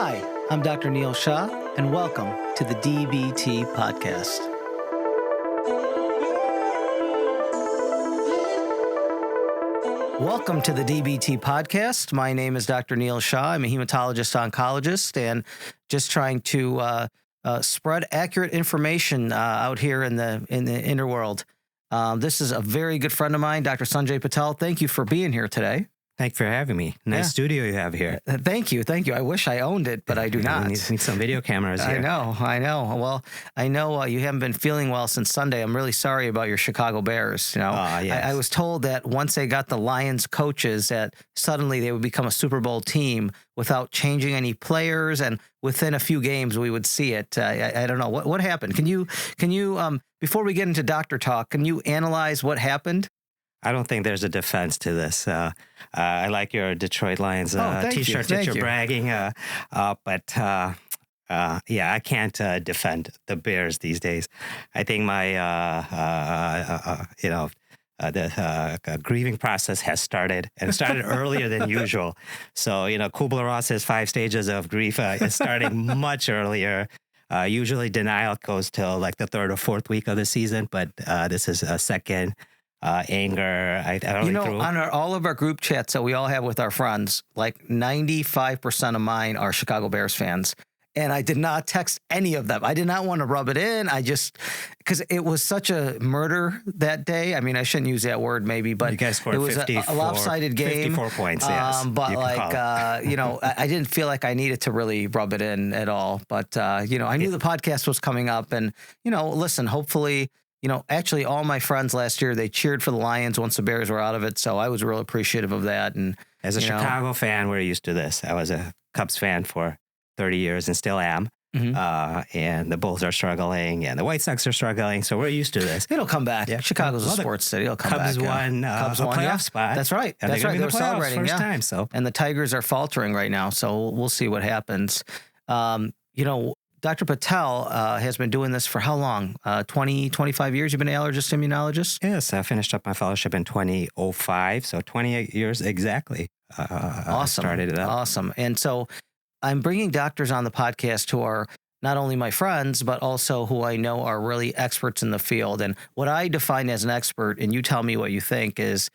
Hi, I'm Dr. Neel Shah, and welcome to the DBT Podcast. Welcome to the DBT Podcast. My name is Dr. Neel Shah. I'm a hematologist-oncologist and just trying to spread accurate information out here in the inner world. This is a very good friend of mine, Dr. Sanjay Patel. Thank you for being here today. Thank you for having me. Nice studio you have here. Thank you. I wish I owned it, but I do not. We need some video cameras here. I know. Well, I know you haven't been feeling well since Sunday. I'm really sorry about your Chicago Bears. Yes. I was told that once they got the Lions coaches, that suddenly they would become a Super Bowl team without changing any players, and within a few games we would see it. I don't know what happened. Can you before we get into doctor talk, can you analyze what happened? I don't think there's a defense to this. I like your Detroit Lions T-shirt that you're bragging. But I can't defend the Bears these days. I think my the grieving process has started, and it started earlier than usual. So Kubler-Ross's 5 stages of grief is starting much earlier. Usually denial goes till like the 3rd or 4th week of the season, but this is a second. Anger. On all of our group chats that we all have with our friends, like 95% of mine are Chicago Bears fans. And I did not text any of them. I did not want to rub it in. Because it was such a murder that day. I mean, I shouldn't use that word maybe, but you guys scored it was a lopsided game. 54 points, yes. But I didn't feel like I needed to really rub it in at all. But, I knew the podcast was coming up, and, listen, hopefully, actually all my friends last year, they cheered for the Lions once the Bears were out of it. So I was real appreciative of that. And as a Chicago fan, we're used to this. I was a Cubs fan for 30 years and still am. Mm-hmm. And the Bulls are struggling and the White Sox are struggling. So we're used to this. It'll come back. Yeah. Chicago's a sports city. It'll come Cubs back. Cubs won a playoff spot. That's right. And That's right. They were celebrating first time. So. And the Tigers are faltering right now. So we'll see what happens. Dr. Patel has been doing this for how long? 20, 25 years? You've been an allergist, immunologist? Yes, I finished up my fellowship in 2005, so 28 years exactly. Awesome. Started it up. Awesome. And so I'm bringing doctors on the podcast who are not only my friends, but also who I know are really experts in the field. And what I define as an expert, and you tell me what you think, is,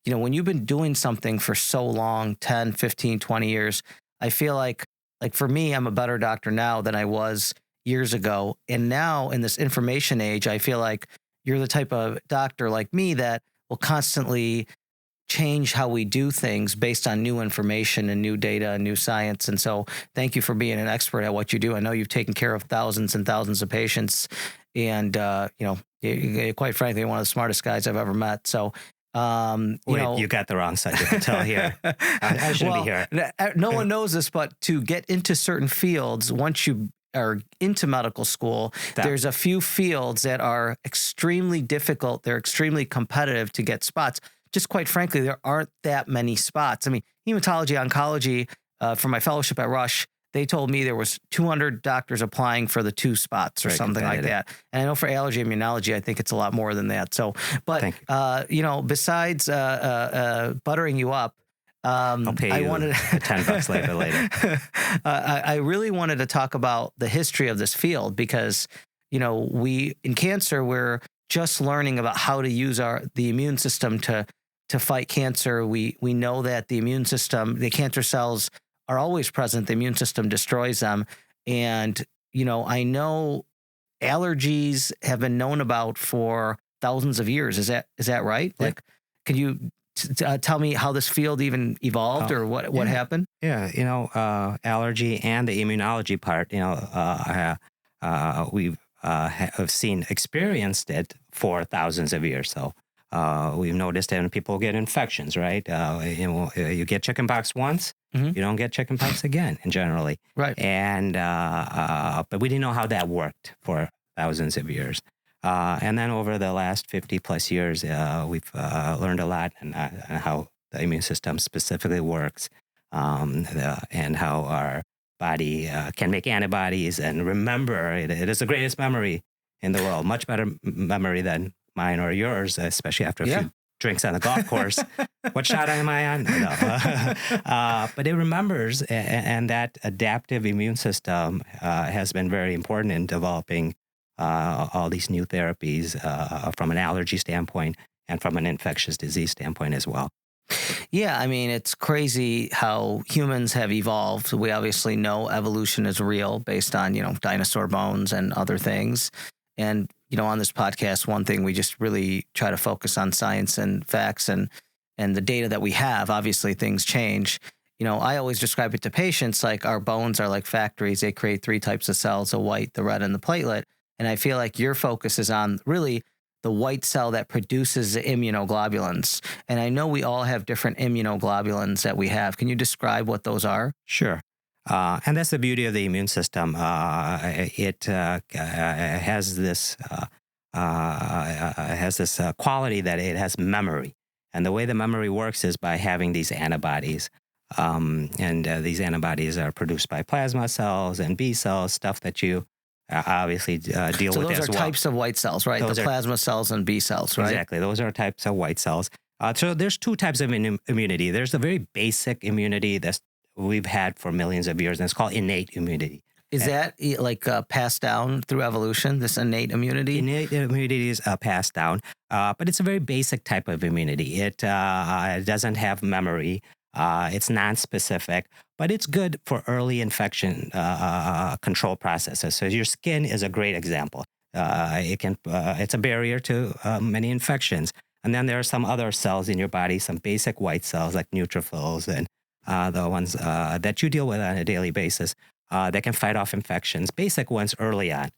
when you've been doing something for so long, 10, 15, 20 years, I feel like for me, I'm a better doctor now than I was years ago. And now in this information age, I feel like you're the type of doctor like me that will constantly change how we do things based on new information and new data and new science. And so thank you for being an expert at what you do. I know you've taken care of thousands and thousands of patients, and, you're, quite frankly, one of the smartest guys I've ever met. So you got the wrong Sanjay Patel here. I shouldn't be here. No one knows this, but to get into certain fields, once you are into medical school, there's a few fields that are extremely difficult. They're extremely competitive to get spots. Just quite frankly, there aren't that many spots. I mean, hematology, oncology, for my fellowship at Rush, they told me there was 200 doctors applying for the 2 spots or something like that. And I know for allergy immunology, I think it's a lot more than that. So, but, besides buttering you up, I'll pay you $10 later. I really wanted to talk about the history of this field because, in cancer, we're just learning about how to use the immune system to fight cancer. We know that the immune system, the cancer cells, are always present. The immune system destroys them. And, I know allergies have been known about for thousands of years. Is that right? Yeah. Like, can you tell me how this field even evolved or what happened? Yeah. Allergy and the immunology part, we've experienced it for thousands of years. So we've noticed that when people get infections, right? You get chickenpox once, you don't get chickenpox again, generally. Right. And but we didn't know how that worked for thousands of years. And then over the last 50 plus years, we've learned a lot and how the immune system specifically works, and how our body can make antibodies and remember. It is the greatest memory in the world, much better memory than mine or yours, especially after a few drinks on the golf course. What shot am I on? No. But it remembers, and that adaptive immune system has been very important in developing all these new therapies from an allergy standpoint and from an infectious disease standpoint as well. Yeah, I mean, it's crazy how humans have evolved. We obviously know evolution is real based on, dinosaur bones and other things. And, on this podcast, one thing we just really try to focus on science and facts and the data that we have. Obviously, things change. I always describe it to patients like our bones are like factories. They create 3 types of cells, the white, the red, and the platelet. And I feel like your focus is on really the white cell that produces the immunoglobulins. And I know we all have different immunoglobulins that we have. Can you describe what those are? Sure. And that's the beauty of the immune system. It has this quality that it has memory. And the way the memory works is by having these antibodies. And these antibodies are produced by plasma cells and B cells, stuff that you obviously deal with as well. So those are types of white cells, right? The plasma cells and B cells, right? Exactly. Those are types of white cells. So there's 2 types of immunity. There's the very basic immunity that we've had for millions of years, and it's called innate immunity. Is that like passed down through evolution, this innate immunity? Innate immunity is passed down, but it's a very basic type of immunity. It doesn't have memory. It's non-specific, but it's good for early infection control processes. So your skin is a great example. It's a barrier to many infections. And then there are some other cells in your body, some basic white cells like neutrophils and the ones that you deal with on a daily basis that can fight off infections, basic ones early on.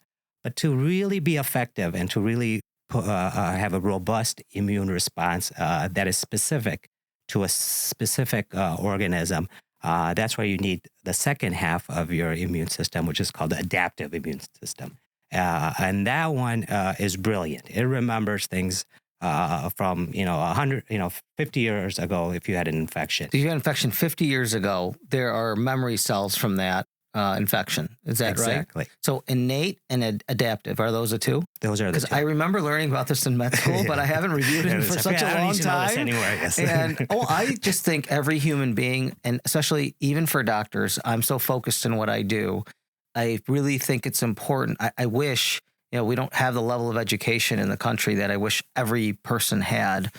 But to really be effective and to really have a robust immune response that is specific to a specific organism, that's where you need the second half of your immune system, which is called the adaptive immune system. And that one is brilliant. It remembers things from 50 years ago if you had an infection. If you had an infection 50 years ago, there are memory cells from that infection. Is that right? Exactly. So innate and adaptive, are those the 2? Those are the 2. Because I remember learning about this in med school, but I haven't reviewed it for such a long time. Anywhere, yes. And I just think every human being, and especially even for doctors, I'm so focused in what I do. I really think it's important. I wish, we don't have the level of education in the country that I wish every person had.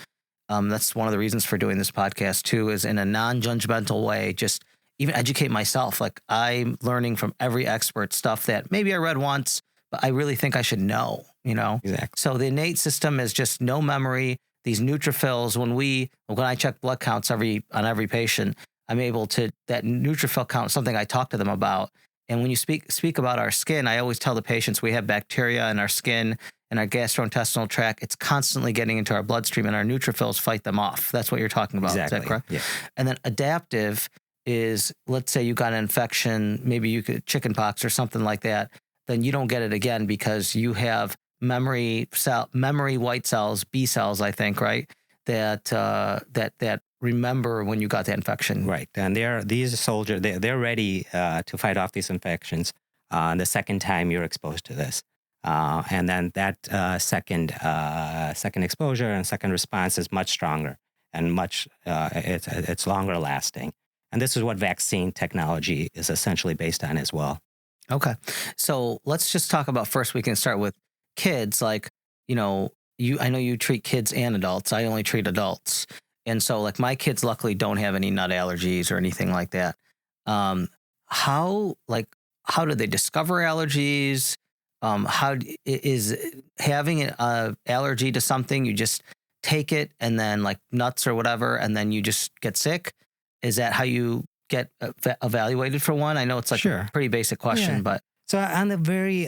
That's one of the reasons for doing this podcast too, is in a non-judgmental way, just even educate myself. Like I'm learning from every expert stuff that maybe I read once, but I really think I should know, Exactly. So the innate system is just no memory. These neutrophils, when I check blood counts on every patient, I'm able to, that neutrophil count, something I talk to them about. And when you speak about our skin, I always tell the patients we have bacteria in our skin and our gastrointestinal tract. It's constantly getting into our bloodstream and our neutrophils fight them off. That's what you're talking about. Exactly. Is that correct? Yeah. And then adaptive is, let's say you got an infection, maybe you could chickenpox or something like that, then you don't get it again because you have memory white cells, B cells, I think, right? That remember when you got the infection. Right. And these soldiers, they're ready to fight off these infections the second time you're exposed to this. And then that second exposure and second response is much stronger and it's longer lasting. And this is what vaccine technology is essentially based on as well. Okay. So let's just talk about, first we can start with kids. Like, I know you treat kids and adults. I only treat adults. And so like my kids luckily don't have any nut allergies or anything like that. How do they discover allergies? How is having an allergy to something, you just take it and then like nuts or whatever, and then you just get sick? Is that how you get evaluated for one? I know it's like a pretty basic question, but. So on the very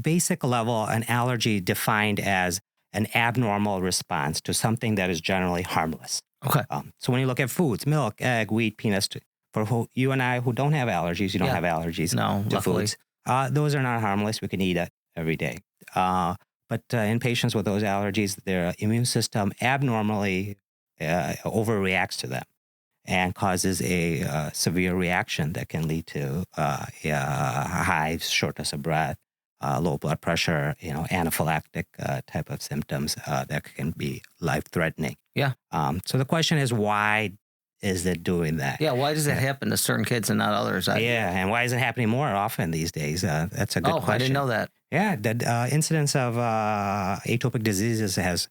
basic level, an allergy defined as an abnormal response to something that is generally harmless. Okay. So when you look at foods, milk, egg, wheat, peanuts, for you and I who don't have allergies, you don't have allergies to foods. Those are not harmless. We can eat it every day. But in patients with those allergies, their immune system abnormally overreacts to them and causes a severe reaction that can lead to hives, shortness of breath, low blood pressure, anaphylactic type of symptoms that can be life-threatening. Yeah. So the question is, why is it doing that? Yeah. Why does that happen to certain kids and not others? And why is it happening more often these days? That's a good question. I didn't know that. Yeah, the incidence of atopic diseases has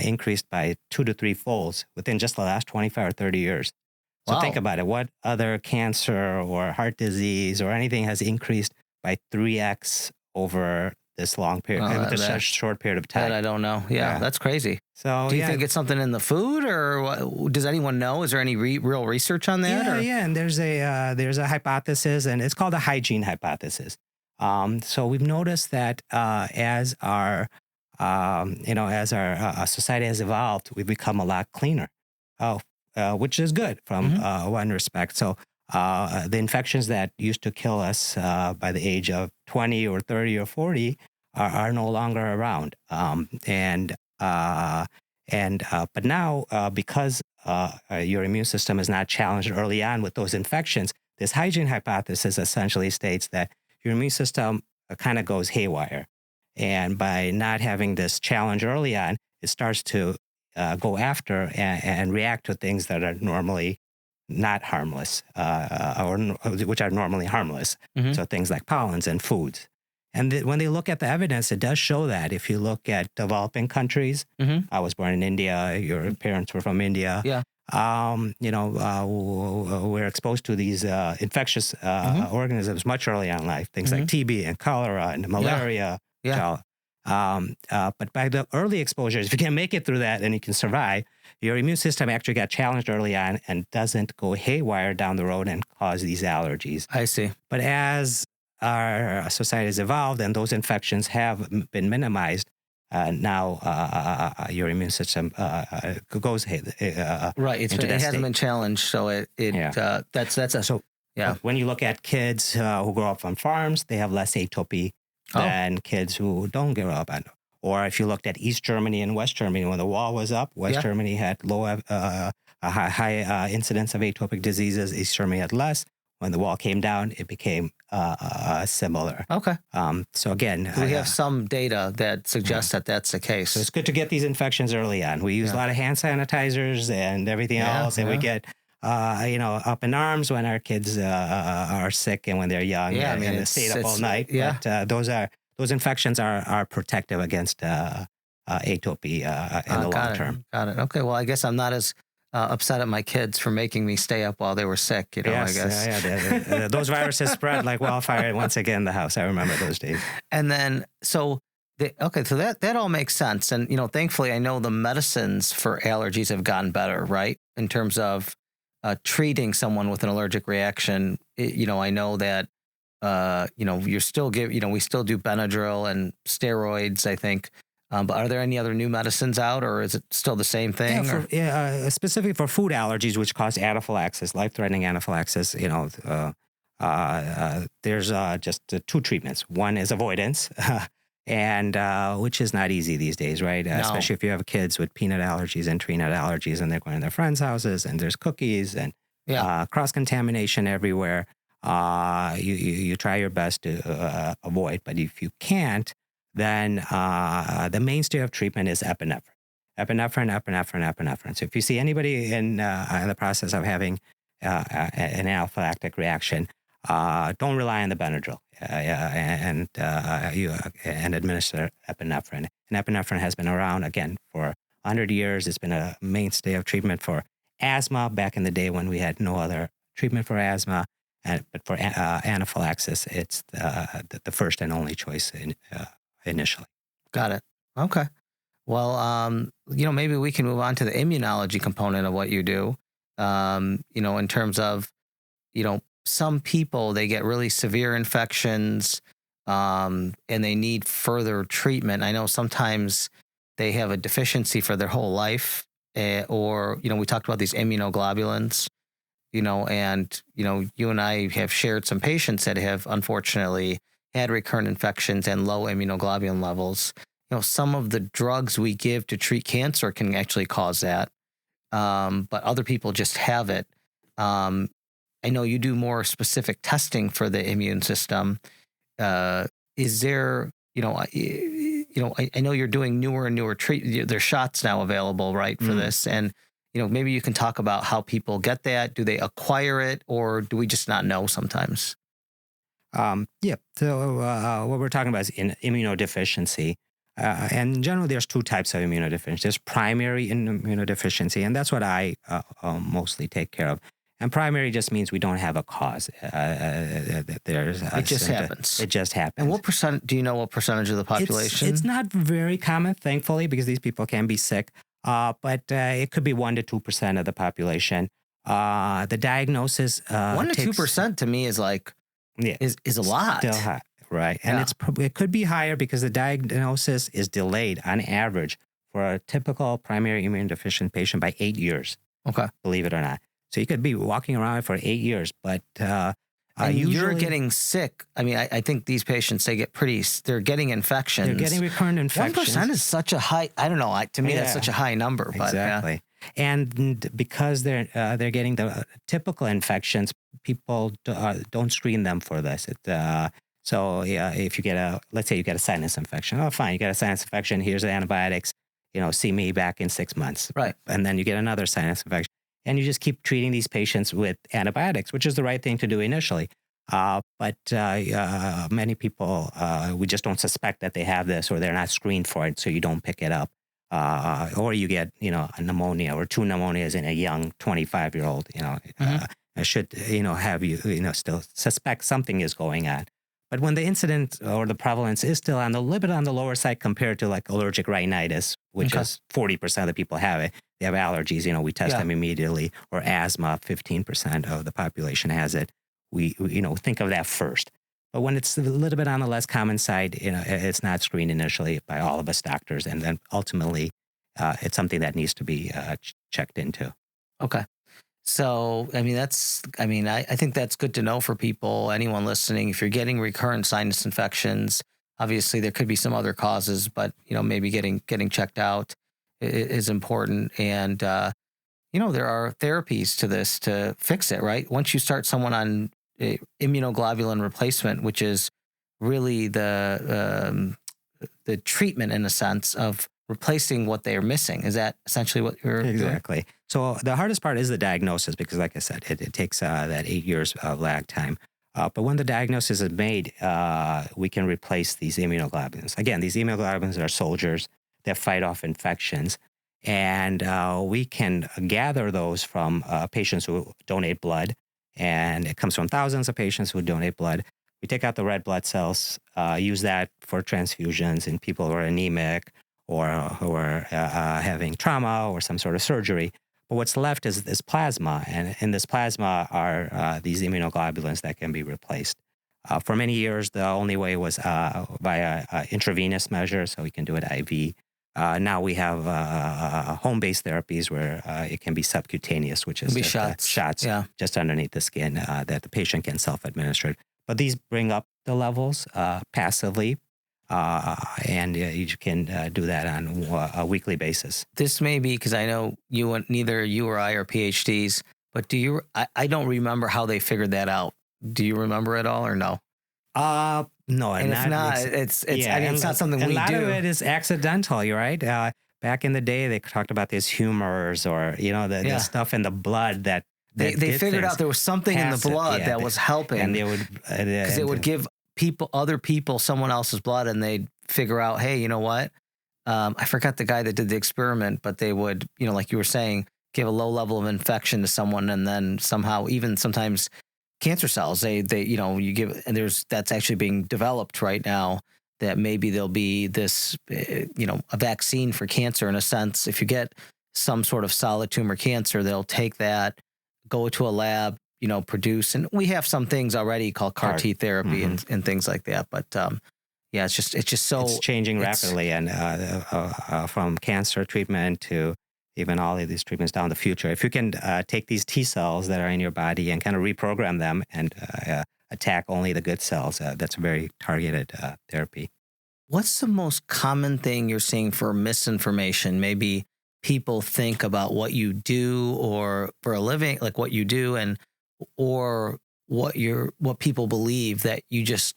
increased by 2 to 3 folds within just the last 25 or 30 years. So think about it. What other cancer or heart disease or anything has increased by 3x over this long period, such short period of time? That I don't know. Yeah, that's crazy. So do you think it's something in the food, or what? Does anyone know? Is there any real research on that? Yeah. And there's a hypothesis, and it's called a hygiene hypothesis. So we've noticed that as our society has evolved, we've become a lot cleaner, which is good from one respect. So the infections that used to kill us by the age of 20 or 30 or 40 are no longer around. But now, because your immune system is not challenged early on with those infections, this hygiene hypothesis essentially states that your immune system kind of goes haywire. And by not having this challenge early on, it starts to go after and react to things that are normally not harmless, or which are normally harmless. So things like pollens and foods. And when they look at the evidence, it does show that. If you look at developing countries, I was born in India, your parents were from India. Yeah. We're exposed to these infectious organisms much early on in life, things like TB and cholera and malaria. Yeah. But by the early exposures, if you can make it through that and you can survive, your immune system actually got challenged early on and doesn't go haywire down the road and cause these allergies. I see. But as our society has evolved and those infections have been minimized, now your immune system goes right. It hasn't been challenged, so when you look at kids who grow up on farms, they have less atopy than kids who don't grow up on. Or if you looked at East Germany and West Germany, when the wall was up, West Germany had high incidence of atopic diseases. East Germany had less. When the wall came down, it became similar. Okay. So again, we have some data that suggests that that's the case. So it's good to get these infections early on. We use a lot of hand sanitizers and everything else, and we get up in arms when our kids are sick and when they're young and they stay up all night. Yeah. But those infections are protective against atopy in the long term. Got it. Okay. Well, I guess I'm not as upset at my kids for making me stay up while they were sick, I guess. Yeah. Those viruses spread like wildfire once again in the house. I remember those days. And then, so that all makes sense. And, thankfully, I know the medicines for allergies have gotten better, right? In terms of treating someone with an allergic reaction. I know that, you're still we still do Benadryl and steroids, I think. But are there any other new medicines out, or is it still the same thing? Specifically for food allergies, which cause anaphylaxis, life-threatening anaphylaxis, there's just 2 treatments. One is avoidance, and which is not easy these days, right? No. Especially if you have kids with peanut allergies and tree nut allergies, and they're going to their friends' houses, and there's cookies and cross-contamination everywhere. You try your best to avoid, but if you can't, then the mainstay of treatment is epinephrine. Epinephrine. So if you see anybody in the process of having an anaphylactic reaction, don't rely on the Benadryl and administer epinephrine. And epinephrine has been around, again, for 100 years. It's been a mainstay of treatment for asthma back in the day when we had no other treatment for asthma. But for anaphylaxis, it's the first and only choice initially. Got it. Okay. Well, maybe we can move on to the immunology component of what you do. In terms of, some people, they get really severe infections, and they need further treatment. I know sometimes they have a deficiency for their whole life, or, we talked about these immunoglobulins, and, you and I have shared some patients that have unfortunately had recurrent infections and low immunoglobulin levels. Some of the drugs we give to treat cancer can actually cause that, but other people just have it. I know you do more specific testing for the immune system. is there, I know you're doing newer and newer there's shots now available, right, for this. And, maybe you can talk about how people get that. Do they acquire it, or do we just not know sometimes? Yeah. So what we're talking about is immunodeficiency. And in general, there's two types of immunodeficiency. There's primary immunodeficiency, and that's what I mostly take care of. And primary just means we don't have a cause. It just happens. It just happens. And what percent? Do you know what percentage of the population? It's not very common, thankfully, because these people can be sick. But it could be 1% to 2% of the population. The diagnosis 1% to 2% to me is like is a lot. Still high, right? And it could be higher because the diagnosis is delayed on average for a typical primary immune deficient patient by 8 years. Okay, believe it or not. So you could be walking around for 8 years, but and you're getting sick. I mean, I think these patients, they're getting infections. They're getting recurrent infections. 1% is such a high, I don't know. To me, that's such a high number. But, exactly. And because they're getting the typical infections, people don't screen them for this. So if you let's say you get a sinus infection, oh, fine, you got a sinus infection, here's the antibiotics, see me back in 6 months. Right. And then you get another sinus infection. And you just keep treating these patients with antibiotics, which is the right thing to do initially. But many people, we just don't suspect that they have this, or they're not screened for it, so you don't pick it up. Or you get, a pneumonia or 2 pneumonias in a young 25-year-old, should, have you, still suspect something is going on. But when the incidence or the prevalence is still a little bit on the lower side compared to like allergic rhinitis, which is 40% of the people have it. They have allergies, we test them immediately, or asthma, 15% of the population has it. We think of that first. But when it's a little bit on the less common side, it's not screened initially by all of us doctors. And then ultimately, it's something that needs to be checked into. Okay. So, I think that's good to know for people, anyone listening. If you're getting recurrent sinus infections, obviously there could be some other causes, but, maybe getting checked out is important. And, there are therapies to this to fix it, right? Once you start someone on immunoglobulin replacement, which is really the treatment in a sense of replacing what they are missing. Is that essentially what you're exactly doing? So the hardest part is the diagnosis, because like I said, it takes that 8 years of lag time. But when the diagnosis is made, we can replace these immunoglobulins. Again, these immunoglobulins are soldiers that fight off infections. And we can gather those from patients who donate blood. And it comes from thousands of patients who donate blood. We take out the red blood cells, use that for transfusions in people who are anemic or who are having trauma or some sort of surgery. But what's left is this plasma. And in this plasma are these immunoglobulins that can be replaced. For many years, the only way was via intravenous measure, so we can do it IV. Now we have home-based therapies where it can be subcutaneous, which is shots just underneath the skin that the patient can self-administer. But these bring up the levels passively, and you can do that on a weekly basis. This may be because I know neither you or I are PhDs, but I don't remember how they figured that out. Do you remember it all or no? No, and if not, it's not something we do. A lot of it is accidental. You're right. Back in the day, they talked about these humors or the stuff in the blood that they figured out there was something in the blood that was helping, and they would because it would give other people someone else's blood, and they'd figure out, hey, you know what? I forgot the guy that did the experiment, but they would, like you were saying, give a low level of infection to someone, and then somehow even sometimes cancer cells, they you give, and that's actually being developed right now, that maybe there'll be this, a vaccine for cancer in a sense. If you get some sort of solid tumor cancer, they'll take that, go to a lab, produce, and we have some things already called CAR T therapy and things like that. But it's just so it's changing rapidly, and from cancer treatment to even all of these treatments down the future. If you can take these T cells that are in your body and kind of reprogram them and attack only the good cells, that's a very targeted therapy. What's the most common thing you're seeing for misinformation? Maybe people think about what you do or for a living, like what you do, or what people believe that you just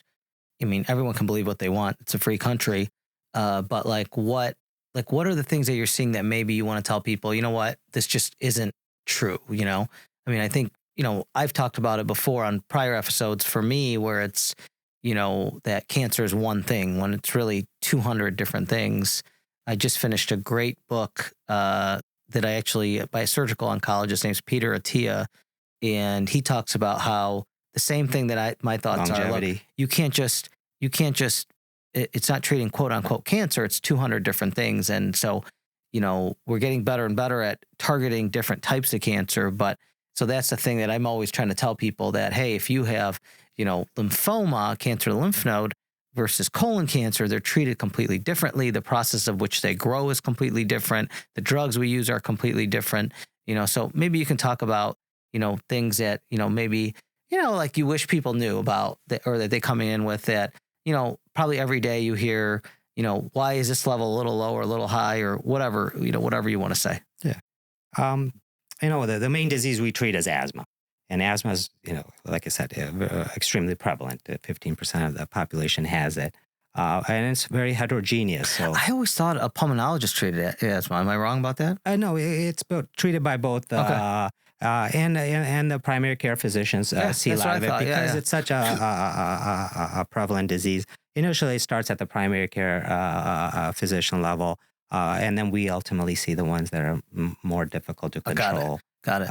I mean, everyone can believe what they want. It's a free country. But what are the things that you're seeing that maybe you want to tell people, you know what, this just isn't true, you know? I mean, I think, I've talked about it before on prior episodes for me where it's, that cancer is one thing when it's really 200 different things. I just finished a great book that I actually, by a surgical oncologist named Peter Attia, and he talks about how the same thing that my thoughts Longevity. are. Look, you can't just, it's not treating quote unquote cancer. It's 200 different things. And so, we're getting better and better at targeting different types of cancer. But so that's the thing that I'm always trying to tell people that, hey, if you have, lymphoma, cancer of the lymph node versus colon cancer, they're treated completely differently. The process of which they grow is completely different. The drugs we use are completely different. So maybe you can talk about, things that, maybe, like you wish people knew about that, or that they coming in with that, probably every day you hear, why is this level a little low or a little high or whatever, whatever you want to say. Yeah. The main disease we treat is asthma. And asthma is, like I said, extremely prevalent. 15% of the population has it. And it's very heterogeneous. So I always thought a pulmonologist treated asthma. Am I wrong about that? No, it's treated by both and the primary care physicians see a lot of it because it's such a prevalent disease. Initially, it starts at the primary care physician level, and then we ultimately see the ones that are more difficult to control. Got it.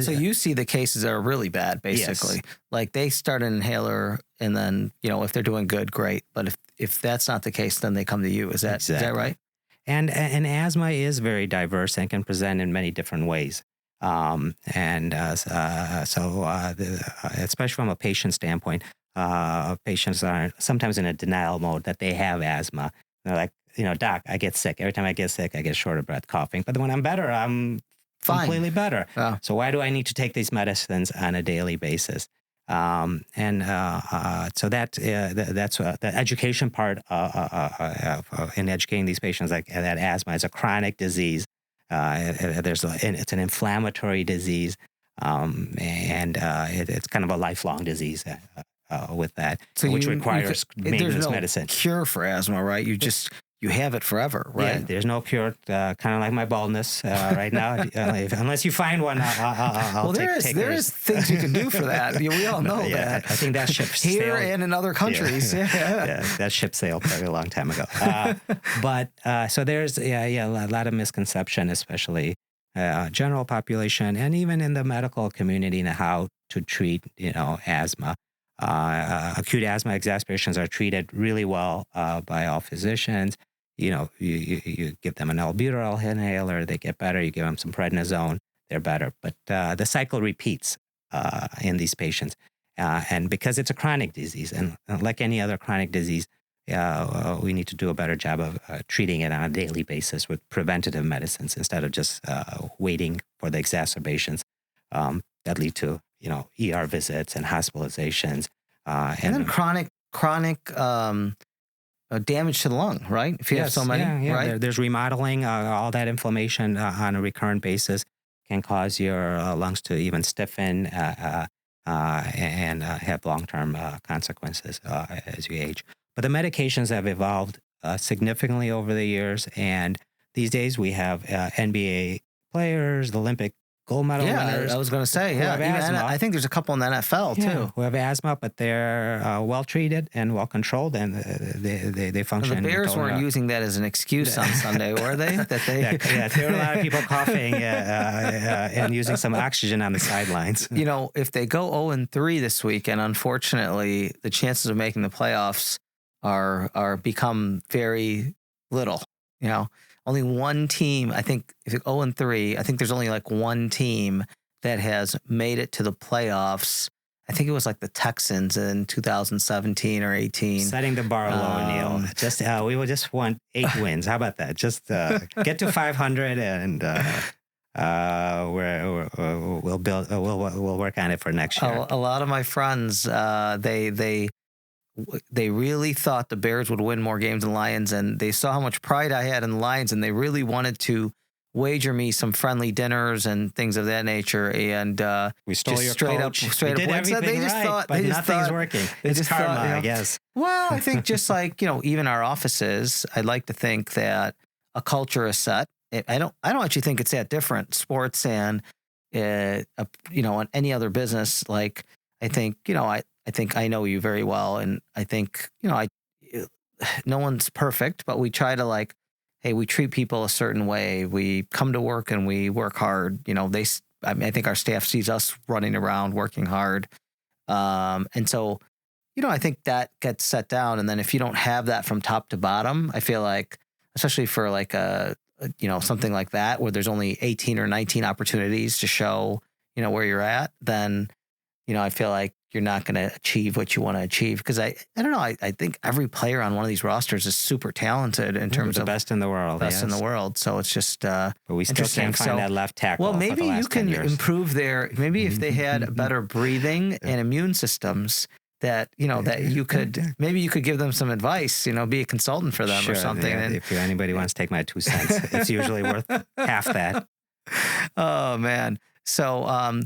So you see the cases that are really bad, basically. Yes. Like they start an inhaler, and then if they're doing good, great. But if that's not the case, then they come to you. Is that right? And asthma is very diverse and can present in many different ways. Especially from a patient standpoint, patients are sometimes in a denial mode that they have asthma. They're like, doc, I get sick. Every time I get sick, I get short of breath, coughing. But when I'm better, I'm fine. Completely better. Oh. So why do I need to take these medicines on a daily basis? So that's the education part in educating these patients, like that asthma is a chronic disease. It's an inflammatory disease, it's kind of a lifelong disease with that, so which requires maintenance medicine. There's no cure for asthma, right? You have it forever, right? Yeah, there's no cure. Kind of like my baldness right now. Unless you find one, I'll take there is things you can do for that. We all know that. I think that ship here sailed. And in other countries. Yeah, that ship sailed probably a long time ago. So there's a lot of misconception, especially general population, and even in the medical community, in how to treat asthma. Acute asthma exacerbations are treated really well by all physicians. You give them an albuterol inhaler, they get better. You give them some prednisone, they're better. But the cycle repeats in these patients. And because it's a chronic disease, and like any other chronic disease, we need to do a better job of treating it on a daily basis with preventative medicines instead of just waiting for the exacerbations that lead to ER visits and hospitalizations. And then chronic damage to the lung, right? If you have so many, right? There's remodeling. All that inflammation on a recurrent basis can cause your lungs to even stiffen and have long-term consequences as you age. But the medications have evolved significantly over the years, and these days we have NBA players, the Olympic gold medal winners. I was going to say, I think there's a couple in the NFL too who have asthma, but they're well treated and well controlled, and they function. Well, the Bears weren't using that as an excuse on Sunday, were they? There were a lot of people coughing and using some oxygen on the sidelines. If they go 0-3 this week, and unfortunately the chances of making the playoffs are become very little. Only one team, I think, if it's 0-3, I think there's only like one team that has made it to the playoffs. I think it was like the Texans in 2017 or 18. Setting the bar low, Neil. We will just want 8 wins. How about that? Just get to 500 and we'll work on it for next year. A lot of my friends, they really thought the Bears would win more games than the Lions, and they saw how much pride I had in the Lions, and they really wanted to wager me some friendly dinners and things of that nature. And we stole your straight coach. Straight we up did everything they just right, thought, but nothing's working. It's karma, I guess. Well, I think just like, even our offices, I'd like to think that a culture is set. I don't actually think it's that different. Sports and, on any other business, like I think, I think I know you very well. And I think, no one's perfect, but we try to like, hey, we treat people a certain way. We come to work and we work hard. I think our staff sees us running around, working hard. And so, I think that gets set down. And then if you don't have that from top to bottom, I feel like, especially for like something like that, where there's only 18 or 19 opportunities to show, where you're at, then, I feel like you're not going to achieve what you want to achieve. Because I don't know. I think every player on one of these rosters is super talented in terms of best in the world. Best in the world. So it's just, but we still can't find that left tackle. Well, maybe you can improve maybe if they had better breathing and immune systems, that you could, maybe you could give them some advice, be a consultant for them or something. Yeah, and if anybody wants to take my 2 cents, it's usually worth half that. Oh man. So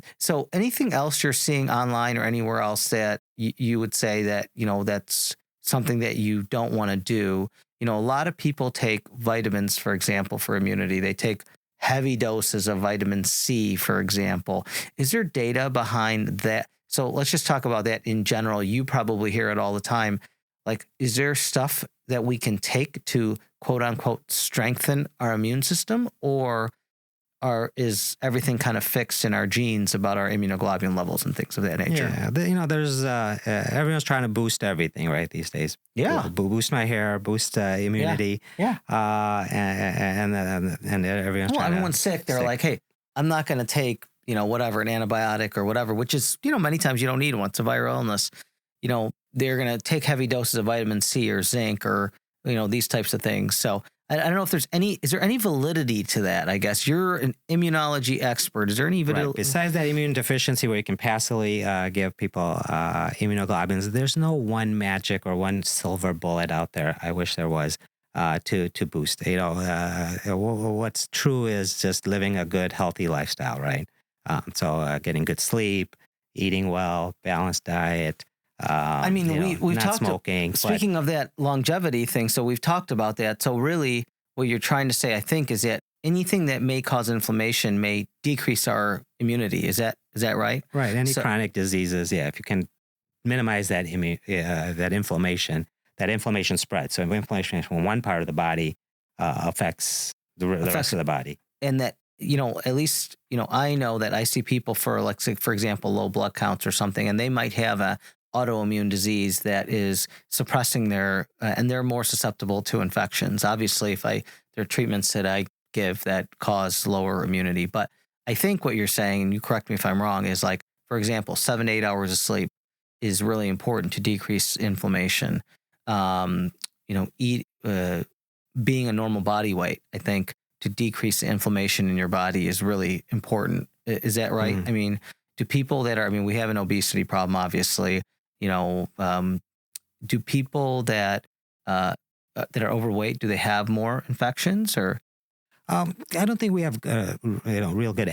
anything else you're seeing online or anywhere else that you would say that, that's something that you don't want to do? A lot of people take vitamins, for example, for immunity. They take heavy doses of vitamin C, for example. Is there data behind that? So let's just talk about that in general. You probably hear it all the time. Like, is there stuff that we can take to quote unquote strengthen our immune system, or is everything kind of fixed in our genes about our immunoglobulin levels and things of that nature? Yeah, there's everyone's trying to boost everything right these days. Yeah, boost my hair, boost immunity. Yeah. And everyone's trying. Everyone's sick. They're like, hey, I'm not going to take whatever, an antibiotic or whatever, which is many times you don't need one. It's a viral illness. They're going to take heavy doses of vitamin C or zinc or these types of things. So I don't know if is there any validity to that? I guess you're an immunology expert. Is there any validity? Right. Besides that immune deficiency where you can passively give people immunoglobulins, there's no one magic or one silver bullet out there. I wish there was to boost. What's true is just living a good, healthy lifestyle, right? So getting good sleep, eating well, balanced diet. We've not talked smoking. Speaking of that longevity thing, so we've talked about that. So really, what you're trying to say, I think, is that anything that may cause inflammation may decrease our immunity. Is that right? Right. Any chronic diseases, if you can minimize that inflammation spreads. So if inflammation from one part of the body affects the rest of the body, and that at least I know that I see people for, like, say, for example, low blood counts or something, and they might have a autoimmune disease that is suppressing and they're more susceptible to infections. Obviously, there are treatments that I give that cause lower immunity. But I think what you're saying, and you correct me if I'm wrong, is like, for example, 7 to 8 hours of sleep is really important to decrease inflammation. Being a normal body weight, I think, to decrease the inflammation in your body is really important. Is that right? Mm-hmm. I mean, do people we have an obesity problem, obviously. Do people that are overweight, do they have more infections or? I don't think we have real good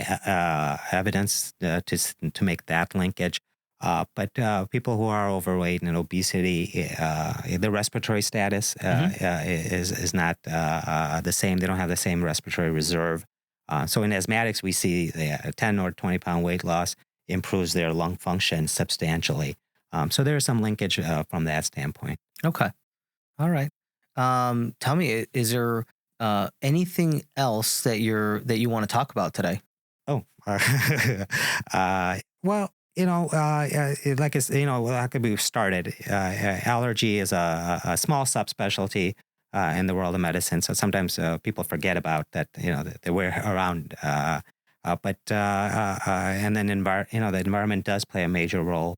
evidence to make that linkage. But people who are overweight and obesity, the respiratory status is not the same. They don't have the same respiratory reserve. So in asthmatics, we see a 10 or 20 pound weight loss improves their lung function substantially. So there is some linkage from that standpoint. Okay. All right. Tell me, is there anything else that you want to talk about today? Oh, well, like it's, like we started, allergy is a small subspecialty in the world of medicine. So sometimes people forget about that, that we're around. And then the environment does play a major role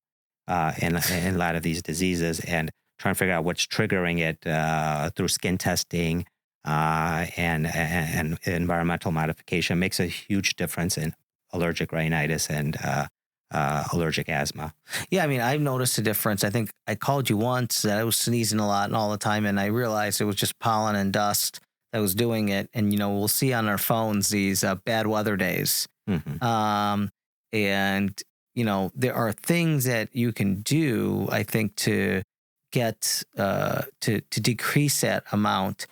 in a lot of these diseases, and trying to figure out what's triggering it through skin testing and environmental modification makes a huge difference in allergic rhinitis and allergic asthma. Yeah, I mean, I've noticed a difference. I think I called you once. I was sneezing a lot and all the time, and I realized it was just pollen and dust that was doing it. And we'll see on our phones these bad weather days. Mm-hmm. And there are things that you can do, I think, to get to decrease that amount,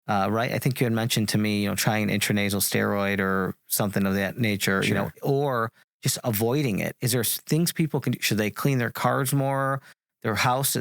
right? I think you had mentioned to me, trying an intranasal steroid or something of that nature, Sure. or just avoiding it. Is there things people can do? Should they clean their cars more, their house,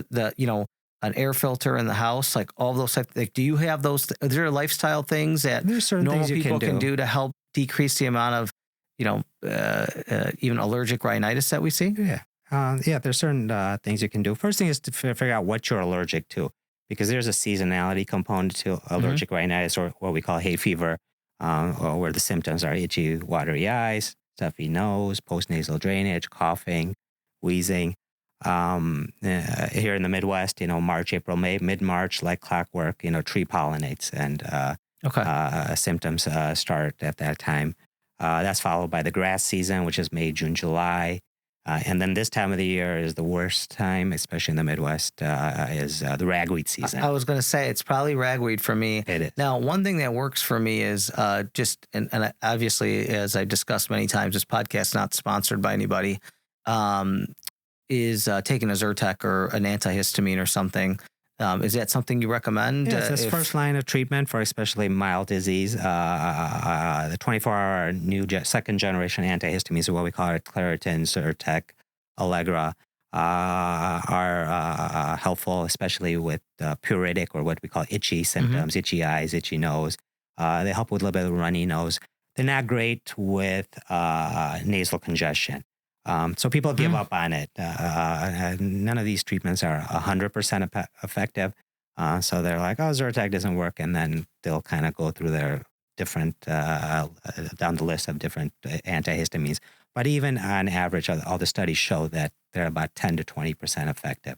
an air filter in the house, like all those types? Like, do you have those? Is there lifestyle things that There's certain normal things you people can do. to help decrease the amount of, even allergic rhinitis that we see? Yeah. There's certain things you can do. First thing is to figure out what you're allergic to, because there's a seasonality component to allergic rhinitis, or what we call hay fever, or where the symptoms are itchy, watery eyes, stuffy nose, postnasal drainage, coughing, wheezing. Here in the Midwest, March, April, May, mid-March, like clockwork, tree pollinates, and symptoms start at that time. That's followed by the grass season, which is May, June, July. And then this time of the year is the worst time, especially in the Midwest, is the ragweed season. I was going to say, it's probably ragweed for me. It is. Now, one thing that works for me is and obviously, as I've discussed many times, this podcast is not sponsored by anybody, is taking a Zyrtec or an antihistamine or something. Is that something you recommend? Yes, it's first line of treatment for especially mild disease. The 24-hour second generation antihistamines, or what we call it, Claritin, Zyrtec, Allegra, are helpful, especially with pruritic, or what we call itchy symptoms, itchy eyes, itchy nose. They help with a little bit of runny nose. They're not great with nasal congestion. So people give up on it. None of these treatments are 100% effective. So they're like, oh, Zyrtec doesn't work. And then they'll kind of go through their different, down the list of different antihistamines. But even on average, all the studies show that they're about 10 to 20% effective.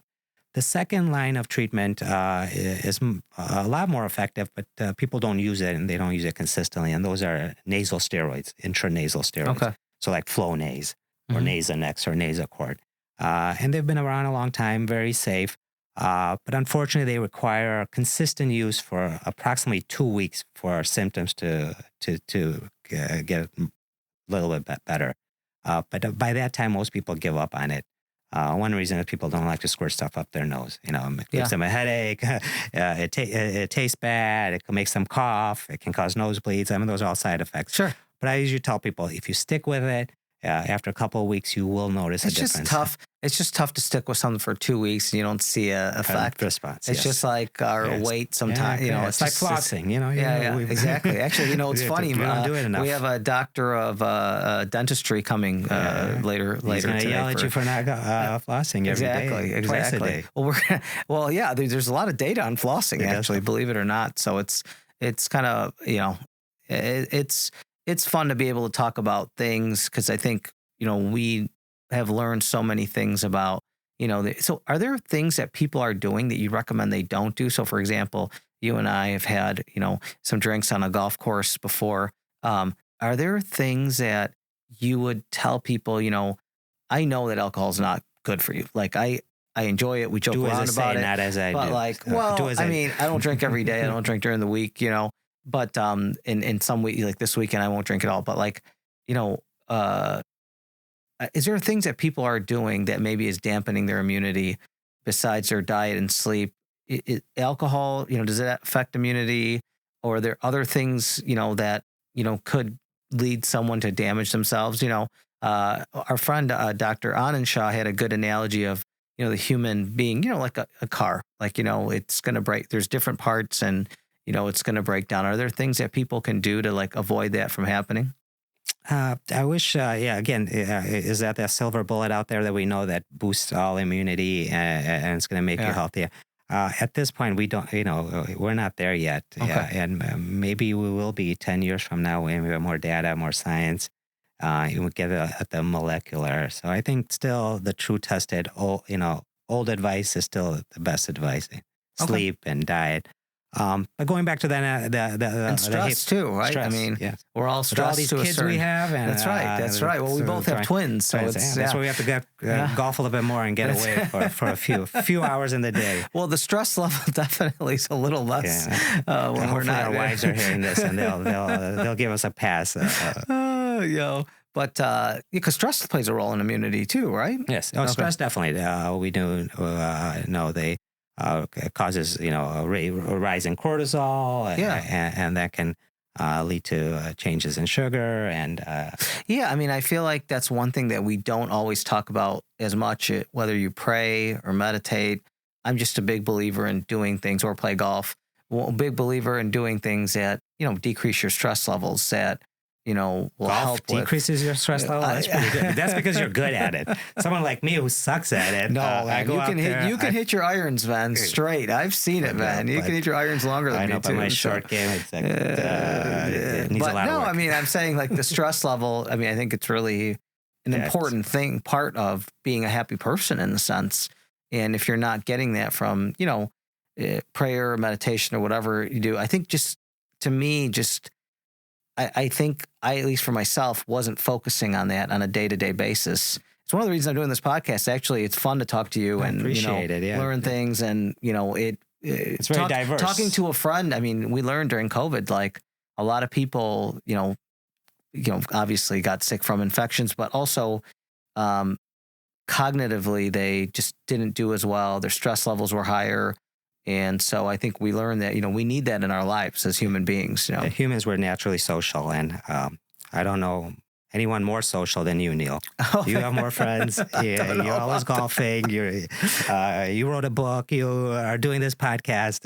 The second line of treatment is a lot more effective, but people don't use it, and they don't use it consistently. And those are nasal steroids, intranasal steroids. Okay. So like Flonase, or Nasonex, or Nasacort. And they've been around a long time, very safe. But unfortunately, they require consistent use for approximately 2 weeks for symptoms to get a little bit better. But by that time, most people give up on it. One reason is people don't like to squirt stuff up their nose. It gives them a headache. It tastes bad. It can make them cough. It can cause nosebleeds. Those are all side effects. Sure. But I usually tell people, if you stick with it, after a couple of weeks, you will notice a difference. It's just tough to stick with something for 2 weeks and you don't see a effect. Response. It's just like our weight sometimes. It's like flossing. Exactly. Actually, it's funny. We don't do it enough. We have a doctor of dentistry coming later. He's going to yell at you for not flossing every day. Twice a day. Well, there's a lot of data on flossing, actually, believe it or not. So it's kind of, it's fun to be able to talk about things, because I think, we have learned so many things about, so are there things that people are doing that you recommend they don't do? So for example, you and I have had, some drinks on a golf course before. Are there things that you would tell people, I know that alcohol is not good for you. Like I enjoy it. We joke around about it. Not as I but do. I don't drink every day. I don't drink during the week, But in some week, like this weekend, I won't drink at all. But is there things that people are doing that maybe is dampening their immunity besides their diet and sleep? Alcohol, does it affect immunity? Or are there other things, that, could lead someone to damage themselves? Our friend, Dr. Neel Shah, had a good analogy of, the human being, like a car, like, it's going to break. There's different parts and, it's going to break down. Are there things that people can do to avoid that from happening? I wish, again, is that silver bullet out there that we know that boosts all immunity and it's going to make you healthier? At this point, we don't, we're not there yet. Okay. And maybe we will be 10 years from now when we have more data, more science. We get at the molecular. So I think still the true tested, old advice is still the best advice. Sleep and diet. But going back to and stress too, right? Stress, we're all stressed. With all these kids we have, and that's right. Well, we both have twins, so that's why we have to get golf a little bit more and get away for a few hours in the day. Well, the stress level definitely is a little less when we're not. Our wives are hearing this, and they'll give us a pass. But because stress plays a role in immunity too, right? Yes, stress definitely. We do know causes, a rise in cortisol, and that can lead to changes in sugar. And yeah, I mean, I feel like that's one thing that we don't always talk about as much, whether you pray or meditate. I'm just a big believer in doing things, or play golf. Well, a big believer in doing things that, decrease your stress levels, that, will golf help decreases your stress level. That's pretty good. That's because you're good at it. Someone like me who sucks at it. No, man, you can hit your irons, man, straight. I've seen it, man. You can hit your irons longer than me too. My short game, it needs a lot of work. I mean, I'm saying like the stress level. I mean, I think it's really an important part of being a happy person in a sense. And if you're not getting that from, prayer or meditation or whatever you do, I think I think at least for myself, wasn't focusing on that on a day-to-day basis. It's one of the reasons I'm doing this podcast. Actually, it's fun to talk to you and learn things. And, it's very diverse. Talking to a friend. I mean, we learned during COVID, like a lot of people, obviously got sick from infections, but also cognitively, they just didn't do as well. Their stress levels were higher. And so I think we learned that, we need that in our lives as human beings. Humans were naturally social. And I don't know anyone more social than you, Neel. You have more friends. You're always golfing. You wrote a book. You are doing this podcast.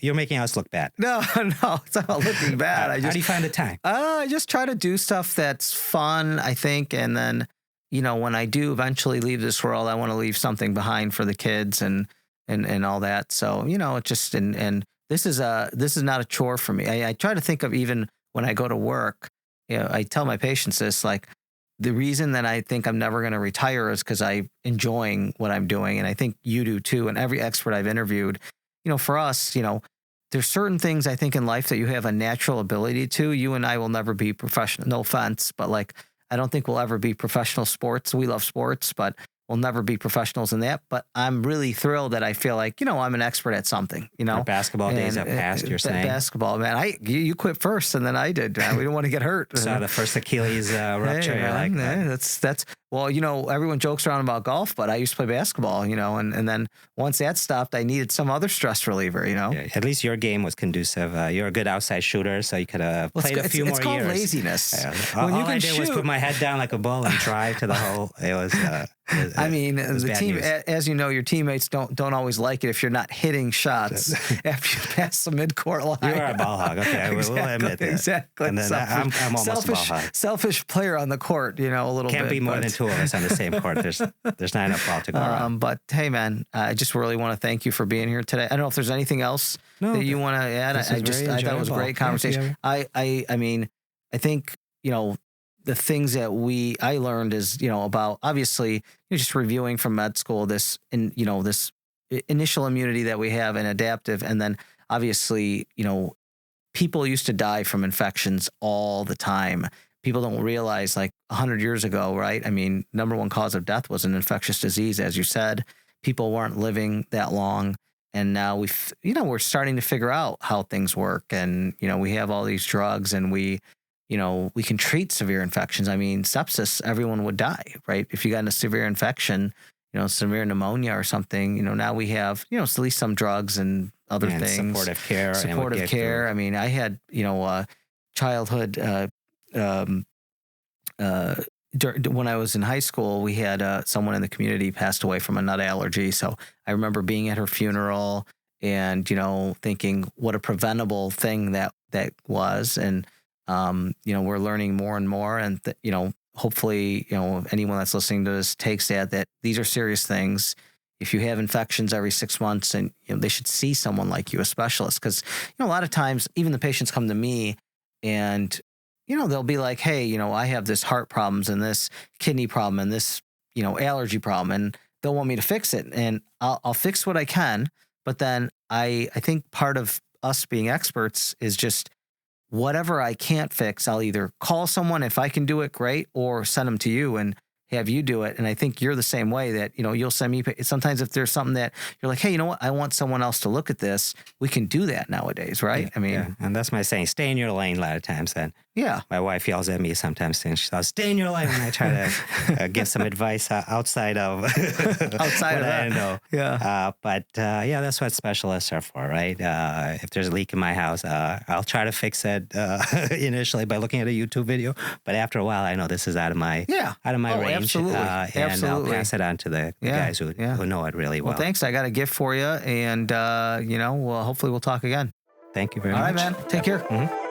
You're making us look bad. No, it's not looking bad. How do you find the time? I just try to do stuff that's fun, I think. And then, when I do eventually leave this world, I want to leave something behind for the kids and all that. So, it just, and this is not a chore for me. I try to think of, even when I go to work, I tell my patients this, like, the reason that I think I'm never going to retire is because I'm enjoying what I'm doing. And I think you do too. And every expert I've interviewed, for us, there's certain things I think in life that you have a natural ability to. You and I will never be professional, no offense, but like, I don't think we'll ever be professional sports. We love sports, but we'll never be professionals in that. But I'm really thrilled that I feel like, I'm an expert at something, Your basketball days have passed, you're saying? Basketball, man. You quit first and then I did. Man. We didn't want to get hurt. So the first Achilles rupture, you're like, that's well, everyone jokes around about golf, but I used to play basketball, and then once that stopped, I needed some other stress reliever, Yeah, at least your game was conducive. You're a good outside shooter, so you could have played a few more years. It's called laziness. All I did was put my head down like a bull and drive to the hole. It was... I mean, the team, as you know, your teammates don't always like it if you're not hitting shots after you pass the midcourt line. You are a ball hog. Okay, we'll admit that. Exactly. And then I'm almost a ball hog. Selfish player on the court, a little bit. Can't be more than two of us on the same court. There's not enough ball to go around. But hey, man, I just really want to thank you for being here today. I don't know if there's anything else that you want to add. I thought it was a great conversation. I mean, I think, the things that I learned is, about obviously just reviewing from med school, this initial immunity that we have and adaptive. And then obviously, people used to die from infections all the time. People don't realize, like 100 years ago, right? I mean, number one cause of death was an infectious disease, as you said. People weren't living that long. And now we're starting to figure out how things work. And, we have all these drugs and we can treat severe infections. I mean, sepsis, everyone would die, right? If you got a severe infection, severe pneumonia or something, now we have, at least some drugs and other things. Supportive care. I mean, I had, childhood, when I was in high school, we had someone in the community passed away from a nut allergy. So I remember being at her funeral and, thinking what a preventable thing that was. And, we're learning more and more and, hopefully, anyone that's listening to this takes that these are serious things. If you have infections every 6 months and they should see someone like you, a specialist, because, a lot of times even the patients come to me and, they'll be like, hey, I have this heart problems and this kidney problem and this, allergy problem, and they'll want me to fix it. And I'll fix what I can. But then I think part of us being experts is just whatever I can't fix, I'll either call someone if I can do it, great, or send them to you and, have you do it. And I think you're the same way that, you'll send me, sometimes if there's something that you're like, hey, you know what? I want someone else to look at this. We can do that nowadays, right? And that's my saying, stay in your lane a lot of times. And my wife yells at me sometimes and she says, stay in your lane. And I try to give some advice outside of outside of that. I know. Yeah. But that's what specialists are for, right? If there's a leak in my house, I'll try to fix it initially by looking at a YouTube video. But after a while, I know this is out of my range. Absolutely. And I'll pass it on to the guys who know it really well. Well, thanks. I got a gift for you. And, hopefully we'll talk again. Thank you very much. All right, man. Take care. Mm-hmm.